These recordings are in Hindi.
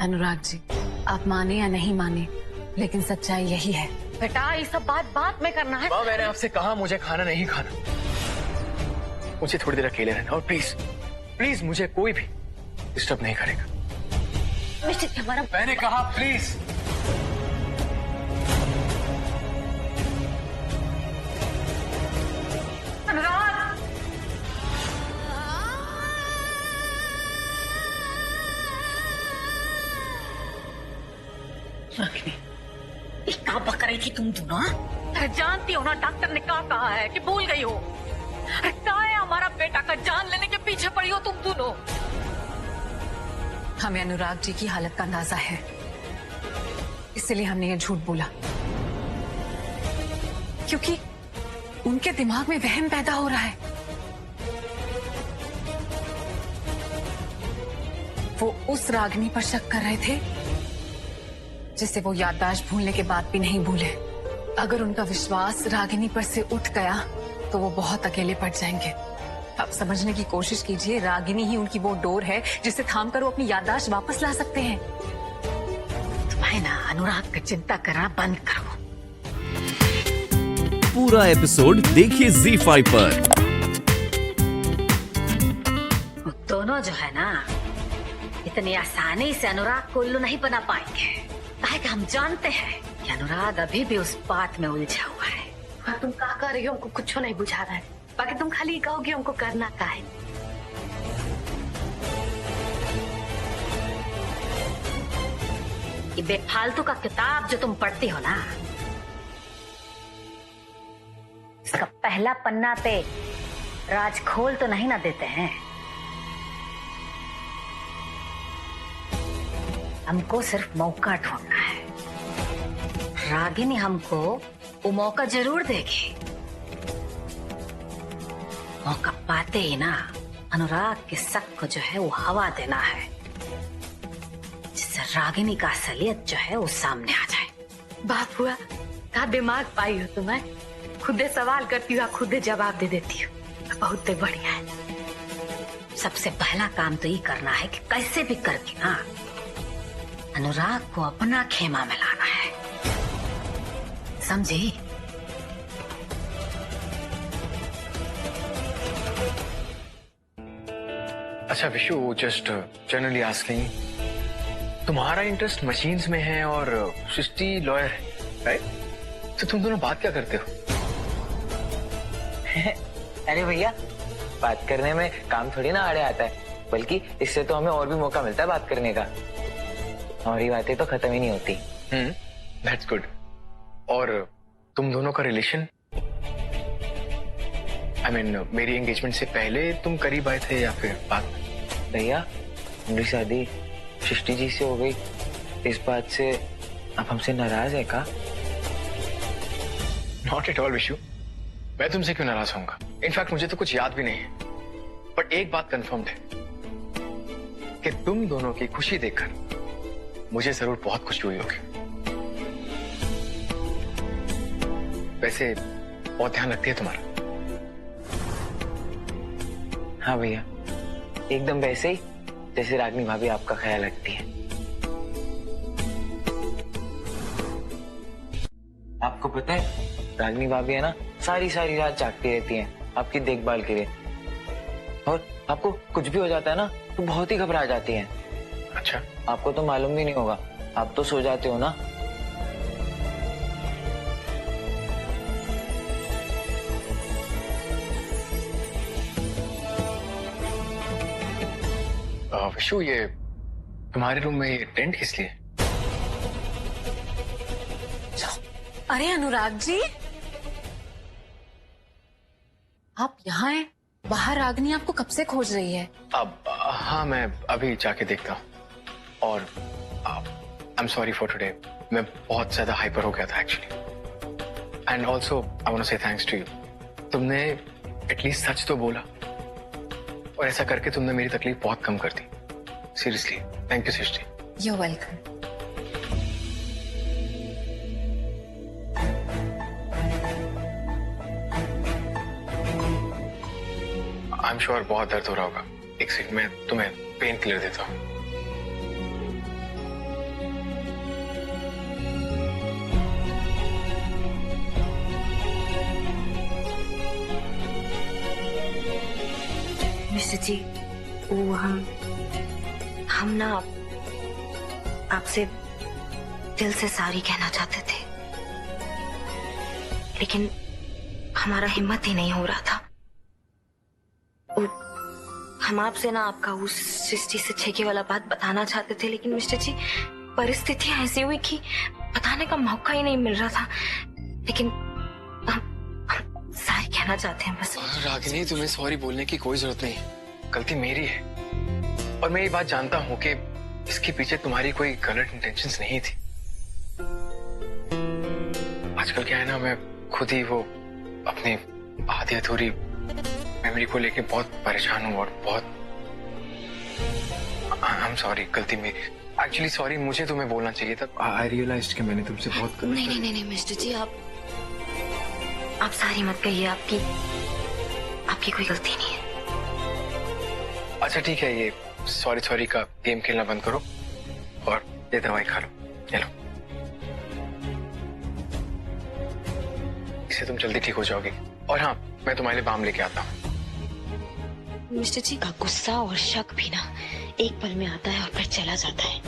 अनुराग जी, आप माने या नहीं माने, लेकिन सच्चाई यही है। बेटा ये सब बात में करना है। माँ, मैंने आपसे कहा मुझे खाना नहीं खाना, मुझे थोड़ी देर अकेले रहना, और प्लीज प्लीज मुझे कोई भी डिस्टर्ब नहीं करेगा। हमारा मैंने कहा प्लीज। अनुराग, रागिनी, क्या बक रही थी तुम दोनों? अरे जानती हो ना डॉक्टर ने क्या कहा है कि भूल गई हो? अरे क्या है हमारा बेटा का जान लेने के पीछे पड़ी हो तुम दोनों? हमें अनुराग जी की हालत का अंदाजा है, इसलिए हमने ये झूठ बोला, क्योंकि उनके दिमाग में वहम पैदा हो रहा है। वो उस रागिनी पर शक कर रहे थे जिसे वो याददाश्त भूलने के बाद भी नहीं भूले। अगर उनका विश्वास रागिनी पर से उठ गया तो वो बहुत अकेले पड़ जाएंगे। आप समझने की कोशिश कीजिए, रागिनी ही उनकी वो डोर है जिसे थामकर वो अपनी याददाश्त वापस ला सकते हैं। तुम्हें ना अनुराग की चिंता करना बंद करो। पूरा एपिसोड देखिए ZEE5 पर। वो दोनों जो है ना, इतनी आसानी से अनुराग को उल्लू नहीं बना पाएंगे। काहे कि हम जानते हैं कि अनुराग अभी भी उस बात में उलझा हुआ है। हाँ, तुम क्या कर रही हो हमको कुछ नहीं बुझा रहा है। बाकी तुम खाली कहोगे हमको करना क्या है। ये बेफालतू का किताब जो तुम पढ़ती हो ना, इसका पहला पन्ना पे राज खोल तो नहीं ना देते हैं। हमको सिर्फ मौका ढूंढना है। रागिनी हमको वो मौका जरूर देगी। मौका पाते ही ना अनुराग के शक को जो है वो हवा देना है, जिससे रागिनी का असलियत जो है वो सामने आ जाए। बाप हुआ, क्या दिमाग पाई हो तुम्हें। खुदे सवाल करती हो, खुदे जवाब दे देती हो। बहुत बढ़िया है। सबसे पहला काम तो ये करना है कि कैसे भी करके ना अनुराग को अपना खेमा में लाना है, समझी? अच्छा विशु, जस्ट जनरली आस्किंग, तुम्हारा इंटरेस्ट मशीन्स में है और सृष्टि लॉयर है, राइट? तो तुम दोनों बात क्या करते हो? अरे भैया, बात करने में काम थोड़ी ना आड़े आता है, बल्कि इससे तो हमें और भी मौका मिलता है बात करने का। हमारी बातें तो खत्म ही नहीं होती। That's good. और तुम दोनों का रिलेशन, आई मीन मेरी एंगेजमेंट से पहले तुम करीब आए थे या फिर बाद में? भैया, मेरी शादी सृष्टि जी से हो गई, इस बात से आप हमसे नाराज है का? नॉट एट ऑल विशु, मैं तुमसे क्यों नाराज होऊंगा? इनफैक्ट मुझे तो कुछ याद भी नहीं है। बट एक बात कंफर्म्ड है कि तुम दोनों की खुशी देखकर मुझे जरूर बहुत खुशी हुई होगी। वैसे बहुत ध्यान रखती है तुम्हारा। हाँ भैया, एकदम वैसे ही जैसे रागिनी भाभी आपका ख्याल रखती है। आपको पता है, रागिनी भाभी है ना, सारी सारी रात जागती रहती हैं आपकी देखभाल के लिए, और आपको कुछ भी हो जाता है ना तो बहुत ही घबरा जाती हैं। अच्छा, आपको तो मालूम भी नहीं होगा, आप तो सो जाते हो ना। विशु, ये तुम्हारे रूम में ये टेंट किस लिए? अरे अनुराग जी, आप यहाँ हैं? बाहर रागिनी आपको कब से खोज रही है। अब हाँ, मैं अभी जाके देखता हूँ। और I am sorry for today, मैं बहुत ज्यादा हाइपर हो गया था actually. And also I want to say thanks to you. तुमने एटलीस्ट सच तो बोला, और ऐसा करके तुमने मेरी तकलीफ बहुत कम कर दी। Seriously thank you Srishti. You welcome. I am sure बहुत दर्द हो रहा होगा। एक सेकंड में तुम्हें पेन किलर देता हूँ। जी, वो हम ना आपसे दिल से सॉरी कहना चाहते थे, लेकिन हमारा हिम्मत ही नहीं हो रहा था। हम आपसे ना आपका उस सृष्टि से छेके वाला बात बताना चाहते थे, लेकिन मिस्टर जी परिस्थितियां ऐसी हुई कि बताने का मौका ही नहीं मिल रहा था। लेकिन हम सॉरी कहना चाहते हैं बस। रागिनी, तुम्हें सॉरी बोलने की कोई जरूरत नहीं, गलती मेरी है। और मैं ये बात जानता हूँ कि इसके पीछे तुम्हारी कोई गलत इंटेंशंस नहीं थी। आजकल क्या है ना, मैं खुद ही वो अपनी आधी अधूरी मेमोरी को लेके बहुत परेशान हूँ और बहुत आई एम सॉरी, गलती मेरी। एक्चुअली सॉरी मुझे तुम्हें बोलना चाहिए था। आई रियलाइज्ड कि मैंने तुमसे बहुत नहीं मिस्टर जी, आप सारी मत कहिए, आपकी कोई गलती नहीं है। अच्छा ठीक है, ये सॉरी का गेम खेलना बंद करो और ये दवाई खा लो। ये लो, इससे तुम जल्दी ठीक हो जाओगी। और हाँ, मैं तुम्हारे लिए बाम लेके आता हूँ। मिस्टर जी का गुस्सा और शक भी ना एक पल में आता है और फिर चला जाता है।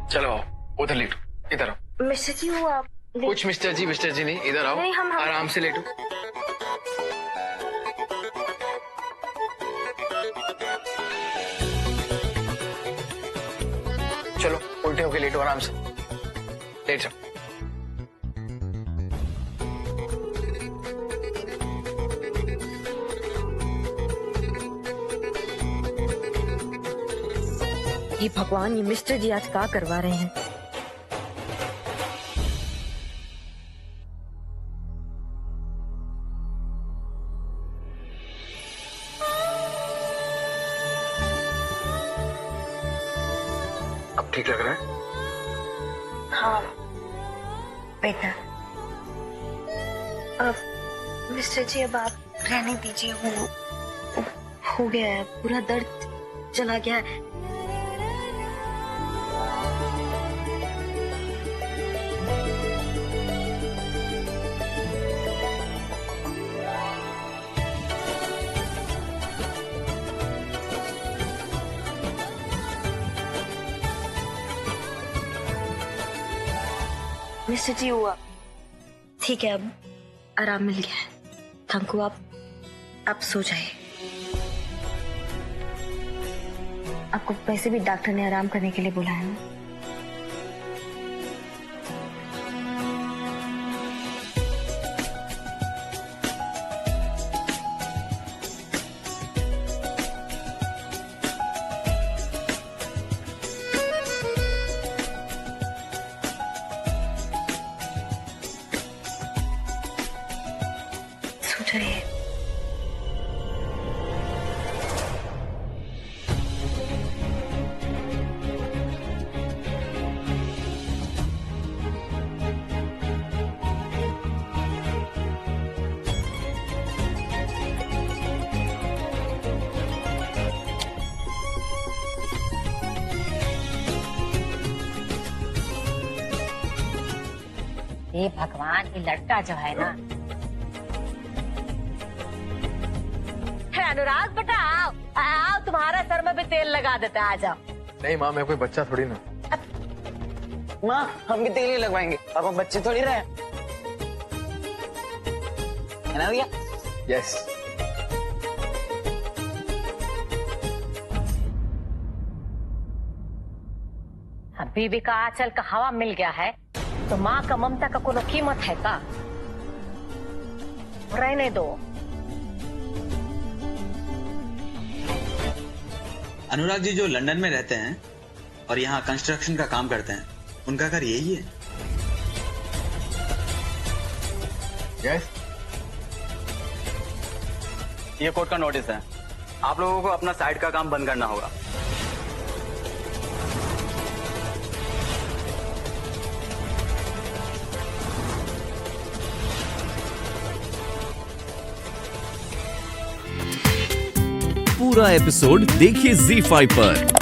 चलो आओ, उधर लेटो, इधर आओ। मिस्टर जी वो आप कुछ मिस्टर जी नहीं, इधर आओ। नहीं, हम आराम से लेटो। चलो उल्टे होके लेटो, आराम से लेट जाओ। ये भगवान, ये मिस्टर जी आज क्या करवा रहे हैं? अब ठीक लग रहा है? हाँ बेटा, अब मिस्टर जी अब आप रहने दीजिए, वो हो गया है, पूरा दर्द चला गया है। मिस्टर जी हुआ ठीक है, अब आराम मिल गया है। थैंक यू, आप सो जाइए। आपको वैसे भी डॉक्टर ने आराम करने के लिए बुलाया है। सो जाइए। ये भगवान, ये लड़का जो है ना। अनुराग बेटा आओ आओ, तुम्हारा सर में भी तेल लगा देता है, आ जाओ। नहीं माँ, मैं कोई बच्चा थोड़ी ना। माँ हम भी तेल ही लगवाएंगे, अब हम बच्चे थोड़ी रहे, है ना भैया? यस। अभी भी का आंचल का हवा मिल गया है तो माँ का ममता का कोनो कीमत है का? रहने दो। अनुराग जी जो लंदन में रहते हैं और यहाँ कंस्ट्रक्शन का काम करते हैं, उनका घर यही है। यस। ये कोर्ट का नोटिस है, आप लोगों को अपना साइड का काम बंद करना होगा। पूरा एपिसोड देखिए ZEE5 पर।